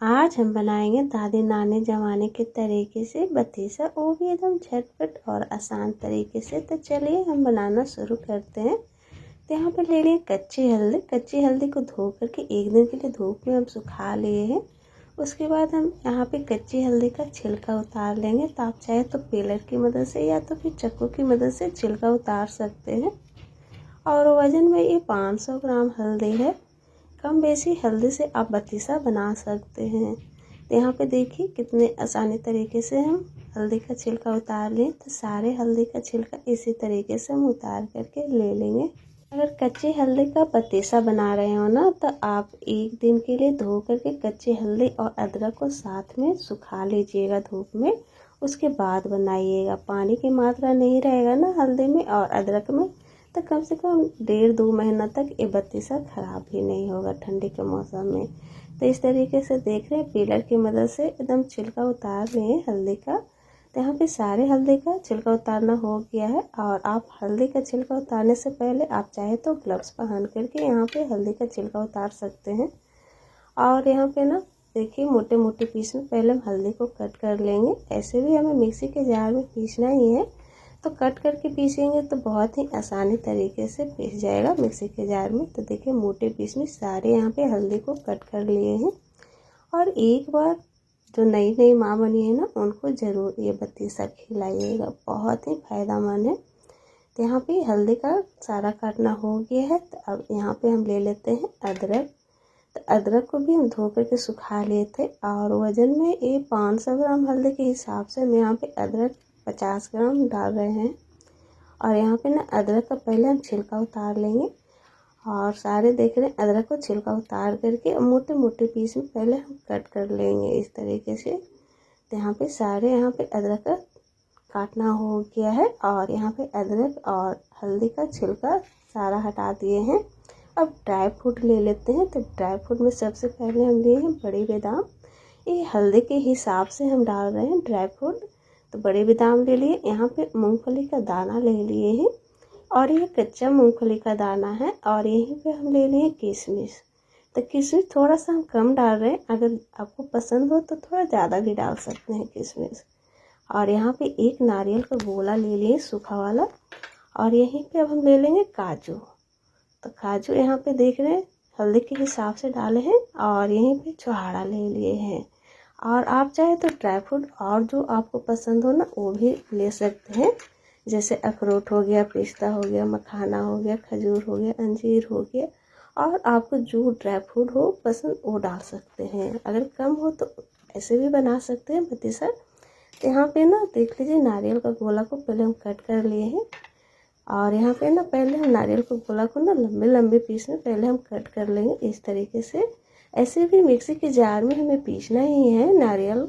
आज हम बनाएंगे दादी नानी ज़माने के तरीके से बतीसा, वो भी एकदम झटपट और आसान तरीके से। तो चलिए हम बनाना शुरू करते हैं। तो यहाँ पे ले लिए कच्ची हल्दी। कच्ची हल्दी को धो करके एक दिन के लिए धूप में हम सुखा लिए हैं। उसके बाद हम यहाँ पे कच्ची हल्दी का छिलका उतार लेंगे। तो आप चाहे तो पीलर की मदद से या तो फिर चाकू की मदद से छिलका उतार सकते हैं। और वज़न में ये 500 ग्राम हल्दी है। कम बेसी हल्दी से आप बतीसा बना सकते हैं। तो यहाँ पे देखिए कितने आसानी तरीके से हम हल्दी का छिलका उतार लें। तो सारे हल्दी का छिलका इसी तरीके से हम उतार करके ले लेंगे। अगर कच्ची हल्दी का बतीसा बना रहे हो ना, तो आप एक दिन के लिए धो करके कच्ची हल्दी और अदरक को साथ में सुखा लीजिएगा धूप में। उसके बाद बनाइएगा। पानी की मात्रा नहीं रहेगा ना हल्दी में और अदरक में, तो कम से कम 1.5-2 महीना तक ये बतीसा ख़राब भी नहीं होगा ठंडी के मौसम में। तो इस तरीके से देख रहे हैं, पीलर की मदद से एकदम छिलका उतार रहे हैं हल्दी का। तो यहाँ पे सारे हल्दी का छिलका उतारना हो गया है। और आप हल्दी का छिलका उतारने से पहले आप चाहे तो ग्लव्स पहन करके यहाँ पे हल्दी का छिलका उतार सकते हैं। और यहाँ पे ना देखिए मोटे मोटे पीस में पहले हम हल्दी को कट कर लेंगे। ऐसे भी हमें मिक्सी के जार में पीसना ही है, तो कट करके पीसेंगे तो बहुत ही आसानी तरीके से पीस जाएगा मिक्सी के जार में। तो देखिए मोटे पीस में सारे यहाँ पे हल्दी को कट कर लिए हैं। और एक बार जो नई नई माँ बनी है ना, उनको ज़रूर ये बतीसा खिलाइएगा, बहुत ही फ़ायदेमंद है। तो यहाँ पे हल्दी का सारा काटना हो गया है। तो अब यहाँ पे हम ले लेते हैं अदरक। तो अदरक को भी हम धो करके सुखा लिए थे। और वज़न में ये 500 ग्राम हल्दी के हिसाब से हम यहाँ पे अदरक 50 ग्राम डाल रहे हैं। और यहाँ पे ना अदरक का पहले हम छिलका उतार लेंगे। और सारे देख रहे हैं अदरक को छिलका उतार करके मोटे मोटे पीस में पहले हम कट कर लेंगे इस तरीके से। तो यहाँ पे सारे यहाँ पे अदरक का काटना हो गया है। और यहाँ पे अदरक और हल्दी का छिलका सारा हटा दिए हैं। अब ड्राई फ्रूट ले लेते हैं। तो ड्राई फ्रूट में सबसे पहले हम लिए हैं बड़ी बादाम। ये हल्दी के हिसाब से हम डाल रहे हैं ड्राई फ्रूट। तो बड़े बादाम ले लिए। यहाँ पे मूंगफली का दाना ले लिए हैं। और ये कच्चा मूंगफली का दाना है। और यहीं पे हम ले लिए किशमिश। तो किशमिश थोड़ा सा हम कम डाल रहे हैं, अगर आपको पसंद हो तो थोड़ा ज़्यादा भी डाल सकते हैं किशमिश। और यहाँ पे एक नारियल का गोला ले लिए सूखा वाला। और यहीं पे अब हम ले लेंगे काजू। तो काजू यहाँ पे देख रहे हैं हल्दी के हिसाब से डाले हैं। और यहीं पे छुहारा ले लिए हैं। और आप चाहे तो ड्राई फ्रूट और जो आपको पसंद हो ना, वो भी ले सकते हैं। जैसे अखरोट हो गया, पिस्ता हो गया, मखाना हो गया, खजूर हो गया, अंजीर हो गया। और आपको जो ड्राई फ्रूट हो पसंद वो डाल सकते हैं। अगर कम हो तो ऐसे भी बना सकते हैं बतीसा। तो यहाँ पे ना देख लीजिए नारियल का गोला को पहले हम कट कर लिए हैं। और यहाँ पे ना पहले हम नारियल के गोला को ना लंबे लंबे पीस में पहले हम कट कर लेंगे इस तरीके से। ऐसे भी मिक्सी के जार में हमें पीसना ही है नारियल,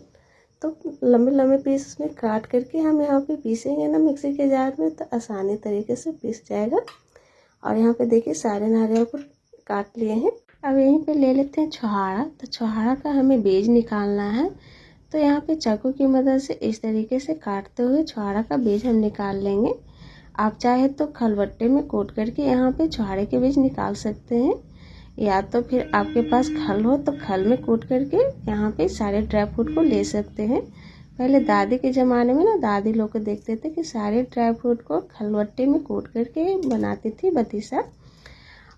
तो लंबे लंबे पीस में काट करके हम यहाँ पे पीसेंगे ना मिक्सी के जार में, तो आसानी तरीके से पीस जाएगा। और यहाँ पे देखिए सारे नारियल को काट लिए हैं। अब यहीं पे ले लेते हैं छुहारा। तो छुहारा का हमें बीज निकालना है। तो यहाँ पे चाकू की मदद से इस तरीके से काटते हुए छुहारा का बीज हम निकाल लेंगे। आप चाहे तो खलबट्टे में कूट करके यहाँ पे छुहारे के बीज निकाल सकते हैं, या तो फिर आपके पास खल हो तो खल में कूट करके यहाँ पे सारे ड्राई फ्रूट को ले सकते हैं। पहले दादी के ज़माने में ना दादी लोग को देखते थे कि सारे ड्राई फ्रूट को खलबट्टे में कूट करके बनाती थी बतीसा।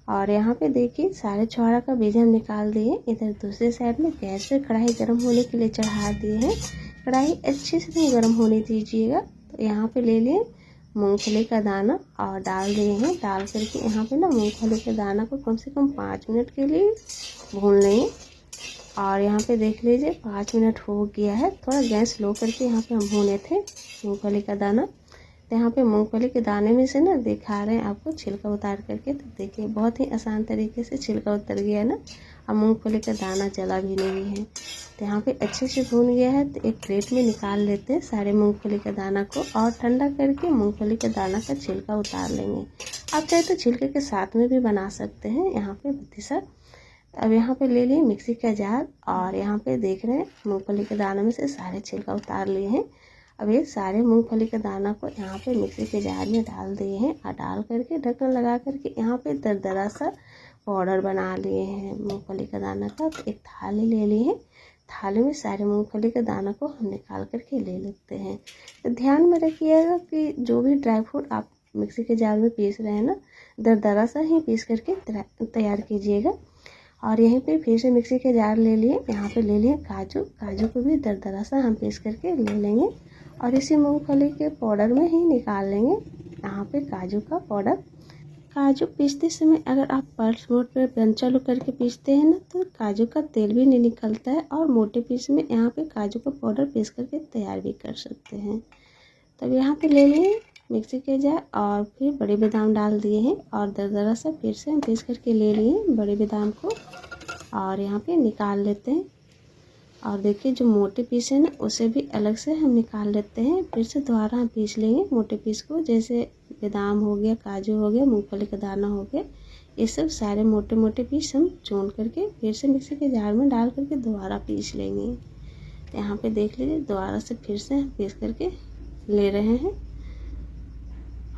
और यहाँ पे देखिए सारे छुहारा का बीज हम निकाल दिए। इधर दूसरे साइड में गैस पे कढ़ाई गर्म होने के लिए चढ़ा दिए हैं। कढ़ाई अच्छे से गर्म होने दीजिएगा। तो यहाँ पे ले लिए मूंगफली का दाना और डाल दिए हैं। डाल करके यहाँ पे ना मूंगफली के दाना को कम से कम 5 मिनट के लिए भून लेंगे। और यहाँ पे देख लीजिए 5 मिनट हो गया है। थोड़ा गैस लो करके यहाँ पे हम भूने थे मूंगफली का दाना। तो यहाँ पे मूंगफली के दाने में से ना दिखा रहे हैं आपको छिलका उतार करके। तो देखिए बहुत ही आसान तरीके से छिलका उतर गया है ना। अब मूंगफली का दाना जला भी नहीं है। तो यहाँ पे अच्छे से भून गया है। तो एक प्लेट में निकाल लेते हैं सारे मूंगफली के दाना को। और ठंडा करके मूंगफली के दाना का छिलका उतार लेंगे। आप चाहे तो छिलके के साथ में भी बना सकते हैं यहाँ पे बतीसा। अब यहाँ पे ले लिए मिक्सी का जार। और यहाँ पे देख रहे हैं मूंगफली के दाने में से सारे छिलका उतार लिए हैं। अब ये सारे मूंगफली के दाना को यहाँ पे मिक्सी के जार में डाल दिए हैं। और डाल करके ढक्कन लगा करके यहाँ पे दरदरा सा पाउडर बना लिए हैं मूंगफली का दाना का। तो एक थाली ले ली है। थाली में सारे मूंगफली के दानों को हम निकाल करके ले लेते हैं। तो ध्यान में रखिएगा कि जो भी ड्राई फ्रूट आप मिक्सी के जार में पीस रहे हैं ना, दरदरा सा ही पीस करके तैयार कीजिएगा। और यहीं पे फिर से मिक्सी के जार ले लिए, यहाँ पे ले लिए काजू को भी दरदरा सा हम पीस करके ले लेंगे और इसी मूंगफली के पाउडर में ही निकाल लेंगे यहाँ पे काजू का पाउडर। काजू पीसते समय अगर आप पल्स मोड पे बंद चालू करके पीसते हैं ना, तो काजू का तेल भी नहीं निकलता है और मोटे पीस में यहाँ पे काजू का पाउडर पीस करके तैयार भी कर सकते हैं। तब यहाँ पे ले लिए मिक्सी के जार और फिर बड़े बादाम डाल दिए हैं और दरदरा सा फिर से हम पीस करके ले लिए बड़े बादाम को और यहाँ पे निकाल लेते हैं। और देखिए जो मोटे पीस है ना, उसे भी अलग से हम निकाल लेते हैं। फिर से दोबारा हम पीस लेंगे मोटे पीस को, जैसे बादाम हो गया, काजू हो गया, मूंगफली का दाना हो गया, ये सब सारे मोटे मोटे पीस हम चुन करके फिर से मिक्सी के जार में डाल करके दोबारा पीस लेंगे। यहाँ पे देख लीजिए दोबारा से फिर से हम पीस करके ले रहे हैं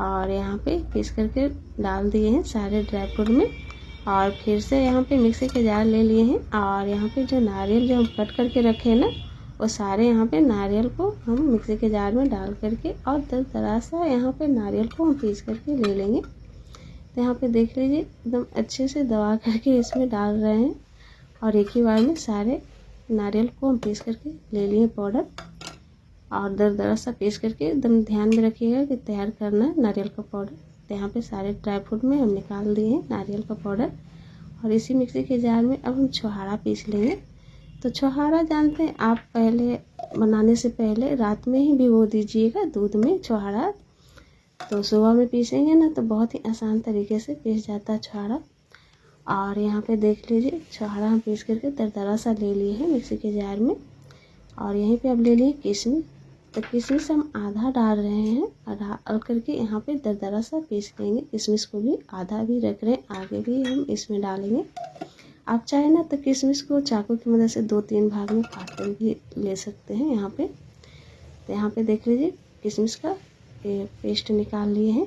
और यहाँ पे पीस करके डाल दिए हैं सारे ड्राई फ्रूट में। और फिर से यहाँ पे मिक्सी के जार ले लिए हैं और यहाँ पे जो नारियल जो हम कट करके रखे हैं ना, वो सारे यहाँ पे नारियल को हम मिक्सी के जार में डाल करके और दरदरा सा यहाँ पे नारियल को हम पीस करके ले लेंगे। तो यहाँ पे देख लीजिए एकदम अच्छे से दबा करके इसमें डाल रहे हैं और एक ही बार में सारे नारियल को हम पीस करके ले लिए पाउडर और दरदरा सा पीस करके एकदम ध्यान में रखिएगा कि तैयार करना है नारियल का पाउडर। तो यहाँ पे सारे ड्राई फ्रूट में हम निकाल दिए हैं नारियल का पाउडर और इसी मिक्सी के जार में अब हम छोहाड़ा पीस लेंगे। तो छोहाड़ा जानते हैं आप, पहले बनाने से पहले रात में ही भिगो दीजिएगा दूध में छोहाड़ा, तो सुबह में पीसेंगे ना तो बहुत ही आसान तरीके से पीस जाता है छोहाड़ा। और यहाँ पे देख लीजिए छोहाड़ा हम पीस करके दरदरा सा ले लिए हैं मिक्सी के जार में। और यहीं पे अब ले लिए किशमिश, तो किशमिश हम आधा डाल रहे हैं, डाल करके यहाँ पे दरदरा सा पीस लेंगे। किशमिश को भी आधा भी रख रहे हैं, आगे भी हम इसमें डालेंगे। आप चाहे ना तो किशमिश को चाकू की मदद से 2-3 भाग में काट कर भी ले सकते हैं यहाँ पे। तो यहाँ पे देख लीजिए किशमिश का पेस्ट निकाल लिए हैं।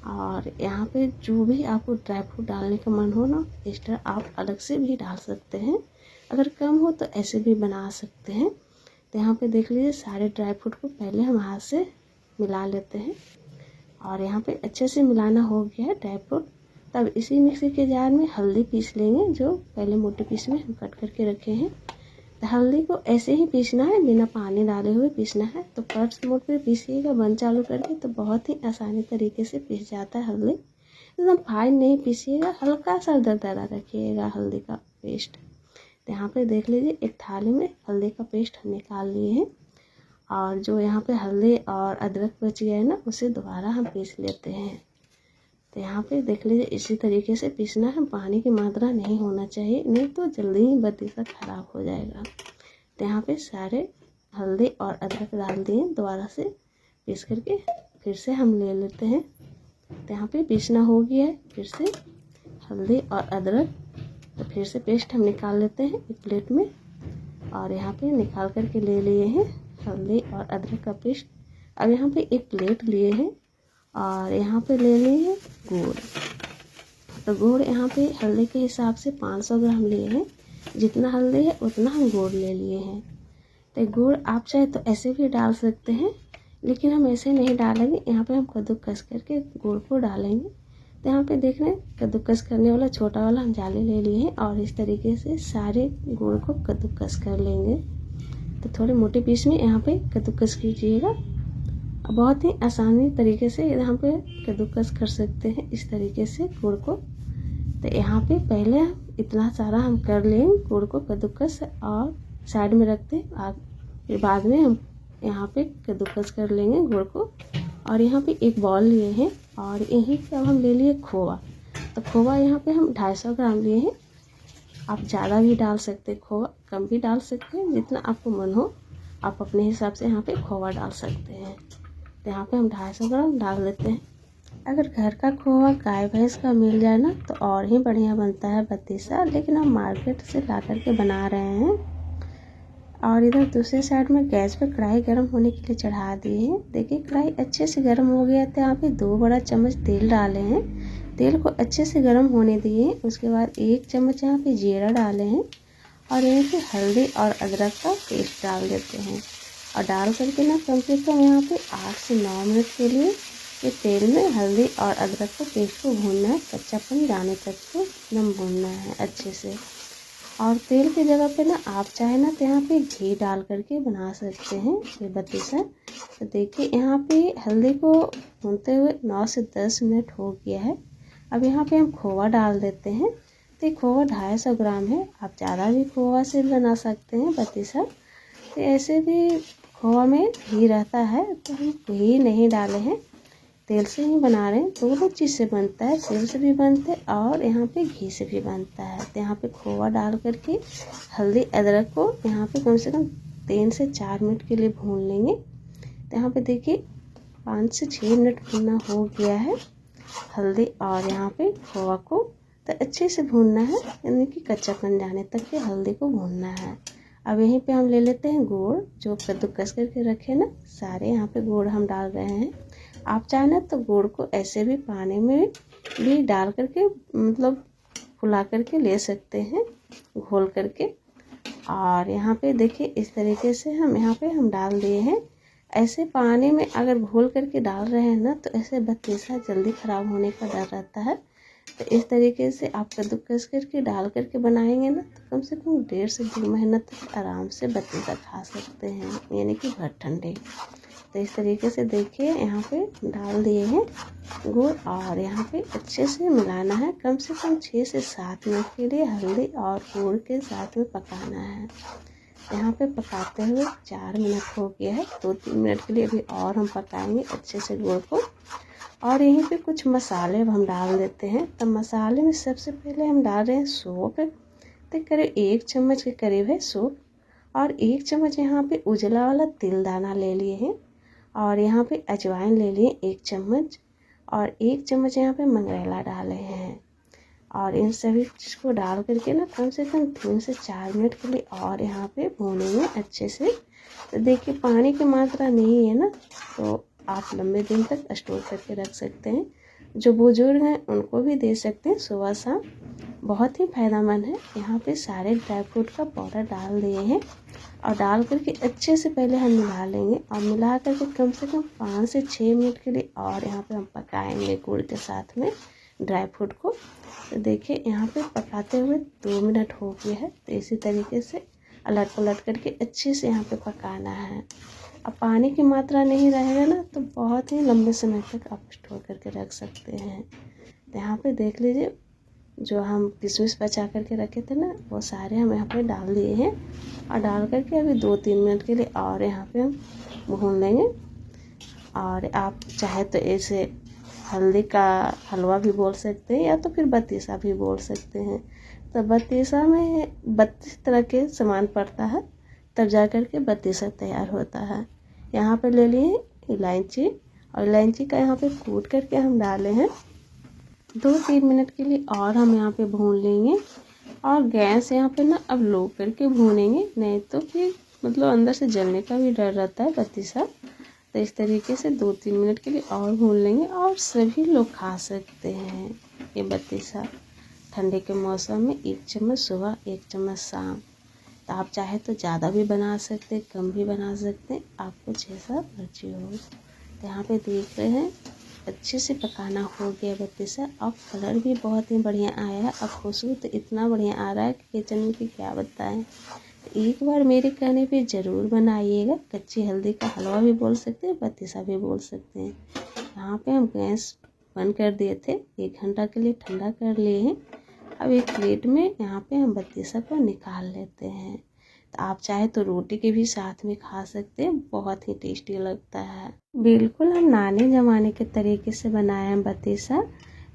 और यहाँ पे जो भी आपको ड्राई फ्रूट डालने का मन हो ना, एक्स्ट्रा आप अलग से भी डाल सकते हैं, अगर कम हो तो ऐसे भी बना सकते हैं। तो यहाँ पे देख लीजिए सारे ड्राई फ्रूट को पहले हम हाथ से मिला लेते हैं और यहाँ पे अच्छे से मिलाना हो गया है ड्राई फ्रूट। तब इसी मिक्सी के जार में हल्दी पीस लेंगे, जो पहले मोटे पीस में हम कट करके रखे हैं। तो हल्दी को ऐसे ही पीसना है, बिना पानी डाले हुए पीसना है। तो पल्स मोड पे पीसिएगा बंद चालू करके, तो बहुत ही आसानी तरीके से पीस जाता है हल्दी। एकदम फाइन नहीं पीसिएगा, हल्का सा दरदरा रखिएगा हल्दी का पेस्ट। तो यहाँ पे देख लीजिए एक थाली में हल्दी का पेस्ट हम निकाल लिए हैं और जो यहाँ पे हल्दी और अदरक बच गया है ना, उसे दोबारा हम पीस लेते हैं। तो यहाँ पे देख लीजिए इसी तरीके से पीसना है, पानी की मात्रा नहीं होना चाहिए, नहीं तो जल्दी ही बत्तीसा ख़राब हो जाएगा। तो यहाँ पे सारे हल्दी और अदरक डाल दिए, दोबारा से पीस करके फिर से हम ले लेते हैं। तो यहाँ पे पीसना हो गया है फिर से हल्दी और अदरक, तो फिर से पेस्ट हम निकाल लेते हैं एक प्लेट में और यहाँ पे निकाल करके ले लिए हैं हल्दी और अदरक का पेस्ट। अब यहाँ पे एक प्लेट लिए हैं और यहाँ पे ले लिए हैं गुड़। तो गुड़ यहाँ पे हल्दी के हिसाब से 500 ग्राम लिए हैं, जितना हल्दी है उतना हम गुड़ ले लिए हैं। तो गुड़ आप चाहे तो ऐसे भी डाल सकते हैं, लेकिन हम ऐसे नहीं डालेंगे, यहाँ पे हम कद्दूकस करके गुड़ को डालेंगे। तो यहाँ पे देख रहे हैं कद्दूकस करने वाला छोटा वाला हम जाली ले लिए हैं और इस तरीके से सारे गुड़ को कद्दूकस कर लेंगे। तो थोड़े मोटे पीस में यहाँ पे कद्दूकस कीजिएगा, बहुत ही आसानी तरीके से यहाँ पे कद्दूकस कर सकते हैं इस तरीके से गुड़ को। तो यहाँ पे पहले इतना सारा हम कर लेंगे गुड़ को कद्दूकस और साइड में रखते हैं, फिर बाद में हम यहाँ पे कद्दूकस कर लेंगे गुड़ को। और यहाँ पे एक बॉल लिए हैं और यहीं पे अब हम ले लिए खोवा। तो खोवा यहाँ पे हम 250 ग्राम लिए हैं, आप ज़्यादा भी डाल सकते हैं, खोवा कम भी डाल सकते हैं, जितना आपको मन हो आप अपने हिसाब से यहाँ पे खोवा डाल सकते हैं। तो यहाँ पे हम 250 ग्राम डाल देते हैं। अगर घर का खोवा गाय भैंस का मिल जाए ना तो और ही बढ़िया बनता है बत्तीसा, लेकिन हम मार्केट से ला कर के बना रहे हैं। और इधर दूसरे साइड में गैस पे कढ़ाई गर्म होने के लिए चढ़ा दिए हैं। देखिए कढ़ाई अच्छे से गर्म हो गया, तो यहाँ पे 2 बड़ा चम्मच तेल डाले हैं। तेल को अच्छे से गर्म होने दिए, उसके बाद 1 चम्मच यहाँ पे जीरा डाले हैं और यहीं पे हल्दी और अदरक का पेस्ट डाल देते हैं और डाल करके ना कम से कम यहाँ पे 8 से 9 मिनट के लिए ये तेल में हल्दी और अदरक को पेस्ट को भूनना है, कच्चापन जाने तक को एकदम भूनना है अच्छे से। और तेल की जगह पे ना आप चाहे ना तो यहाँ पे घी डाल करके बना सकते हैं ये बत्तीसा। तो देखिए यहाँ पे हल्दी को भूनते हुए 9 से 10 मिनट हो गया है। अब यहाँ पे हम खोवा डाल देते हैं। तो ये खोवा 250 ग्राम है, आप ज़्यादा भी खोवा से बना सकते हैं बत्तीसा। तो ऐसे भी खोवा में घी रहता है तो हम घी नहीं डाले हैं, तेल से ही बना रहे हैं। दोनों चीज़ से बनता है, तेल से भी बनते हैं और यहाँ पे घी से भी बनता है। तो यहाँ पे खोवा डाल करके हल्दी अदरक को यहाँ पे कम से कम 3 से 4 मिनट के लिए भून लेंगे। तो यहाँ पे देखिए 5 से 6 मिनट भूनना हो गया है हल्दी और यहाँ पे खोवा को। तो अच्छे से भूनना है, यानी कि कच्चापन जाने तक के हल्दी को भूनना है। अब यहीं पे हम ले लेते हैं गुड़, जो कद्दूकस करके रखे ना सारे, यहाँ पे गुड़ हम डाल रहे हैं। आप चाहे ना तो गुड़ को ऐसे भी पानी में भी डाल करके मतलब फुला करके ले सकते हैं घोल करके। और यहाँ पे देखिए इस तरीके से हम डाल दिए हैं। ऐसे पानी में अगर घोल करके डाल रहे हैं ना तो ऐसे बत्तीसा जल्दी ख़राब होने का डर रहता है। तो इस तरीके से आप कद्दूकस करके डाल करके बनाएंगे ना तो कम से कम 1.5 से 2 महीना तक आराम से बत्तीसा खा सकते हैं, यानी कि भर ठंडे। तो इस तरीके से देखिए यहाँ पे डाल दिए हैं गुड़ और यहाँ पे अच्छे से मिलाना है। कम से कम 6 से 7 मिनट के लिए हल्दी और गुड़ के साथ में पकाना है। यहाँ पे पकाते हुए 4 मिनट हो गया है, 2-3 मिनट के लिए अभी और हम पकाएंगे अच्छे से गुड़ को। और यहीं पे कुछ मसाले हम डाल देते हैं। तो मसाले में सबसे पहले हम डाल रहे हैं सौंफ। तो करीब 1 चम्मच के करीब है सौंफ और 1 चम्मच यहाँ पे उजला वाला तिल दाना ले लिए हैं और यहाँ पे अजवाइन ले लिए 1 चम्मच और 1 चम्मच यहाँ पे मंगरेला डाले हैं। और इन सभी चीज़ को डाल करके ना कम से कम 3 से 4 मिनट के लिए और यहाँ पे भूनेंगे अच्छे से। तो देखिए पानी की मात्रा नहीं है ना, तो आप लंबे दिन तक स्टोर करके रख सकते हैं। जो बुजुर्ग हैं उनको भी दे सकते हैं सुबह शाम, बहुत ही फ़ायदेमंद है। यहाँ पे सारे ड्राई फ्रूट का पाउडर डाल दिए हैं और डाल करके अच्छे से पहले हम मिला लेंगे और मिला करके कम से कम 5 से 6 मिनट के लिए और यहाँ पे हम पकाएंगे गुड़ के साथ में ड्राई फ्रूट को। तो देखिए यहाँ पे पकाते हुए 2 मिनट हो गए हैं। तो इसी तरीके से अलट पलट करके अच्छे से यहाँ पे पकाना है। अब पानी की मात्रा नहीं रहेगा ना तो बहुत ही लंबे समय तक आप स्टोर करके रख सकते हैं। तो यहाँ पे देख लीजिए जो हम किशमिश बचा करके रखे थे ना वो सारे हम यहाँ पे डाल दिए हैं और डाल करके अभी 2-3 मिनट के लिए और यहाँ पे हम भून लेंगे। और आप चाहे तो ऐसे हल्दी का हलवा भी बोल सकते हैं या तो फिर बत्तीसा भी बोल सकते हैं। तो बत्तीसा में 32 तरह के सामान पड़ता है तब जा कर के बत्तीसा तैयार होता है। यहाँ पे ले लिए इलायची और इलायची का यहाँ पे कूट करके हम डाले हैं। 2-3 मिनट के लिए और हम यहाँ पे भून लेंगे और गैस यहाँ पे ना अब लो करके भूनेंगे, नहीं तो फिर मतलब अंदर से जलने का भी डर रहता है बत्तीसा। तो इस तरीके से 2-3 मिनट के लिए और भून लेंगे और सभी लोग खा सकते हैं ये बत्तीसा। ठंडे के मौसम में 1 चम्मच सुबह 1 चम्मच शाम। तो आप चाहे तो ज़्यादा भी बना सकते हैं, कम भी बना सकते हैं, आपको जैसा मर्जी हो। तो यहाँ पे देख रहे हैं अच्छे से पकाना हो गया बत्तीसा। अब कलर भी बहुत ही बढ़िया आया है, अब खुशबू तो इतना बढ़िया आ रहा है कि किचन में कि क्या बताएं। एक बार मेरे कहने पे ज़रूर बनाइएगा। कच्ची हल्दी का हलवा भी बोल सकते हैं, बत्तीसा भी बोल सकते हैं। यहाँ पे हम गैस बंद कर दिए थे, 1 घंटा के लिए ठंडा कर लिए हैं। अब एक प्लेट में यहाँ पे हम बत्तीसा को निकाल लेते हैं। तो आप चाहे तो रोटी के भी साथ में खा सकते हैं, बहुत ही टेस्टी लगता है। बिल्कुल हम नाने ज़माने के तरीके से बनाए हैं बत्तीसा।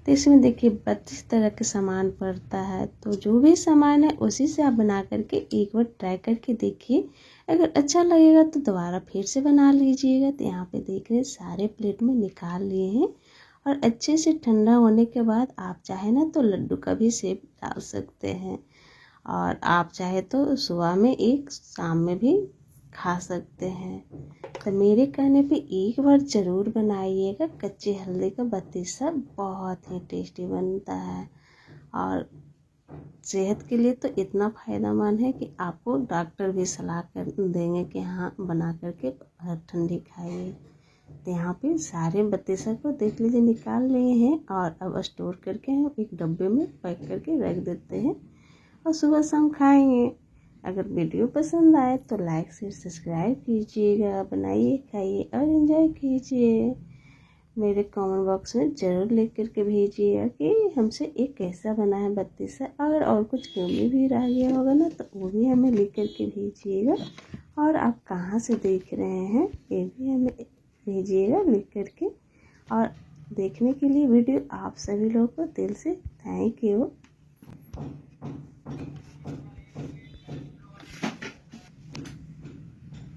तो इसमें देखिए 32 तरह के सामान पड़ता है, तो जो भी सामान है उसी से आप बना करके एक बार ट्राई करके देखिए। अगर अच्छा लगेगा तो दोबारा फिर से बना लीजिएगा। तो यहाँ पे देख रहे सारे प्लेट में निकाल लिए हैं और अच्छे से ठंडा होने के बाद आप चाहे ना तो लड्डू का भी शेप डाल सकते हैं और आप चाहे तो सुबह में एक शाम में भी खा सकते हैं। तो मेरे कहने पे एक बार ज़रूर बनाइएगा। कच्ची हल्दी का बत्तीसा बहुत ही टेस्टी बनता है और सेहत के लिए तो इतना फ़ायदेमंद है कि आपको डॉक्टर भी सलाह कर देंगे कि हाँ बना करके ठंडी खाइए। तो यहाँ पे सारे बत्तीसा को देख लीजिए निकाल लिए हैं और अब स्टोर करके हम एक डब्बे में पैक करके रख देते हैं और सुबह शाम खाएंगे। अगर वीडियो पसंद आए तो लाइक शेयर सब्सक्राइब कीजिएगा, बनाइए खाइए और एंजॉय कीजिए। मेरे कमेंट बॉक्स में ज़रूर लिख करके भेजिएगा कि हमसे ये कैसा बना है बत्तीसा। अगर और कुछ कमी भी रह गया होगा ना तो वो भी हमें लिख करके भेजिएगा। और आप कहाँ से देख रहे हैं ये भी हमें भेजिएगा लिख करके। और देखने के लिए वीडियो आप सभी लोगों को दिल से थैंक यू।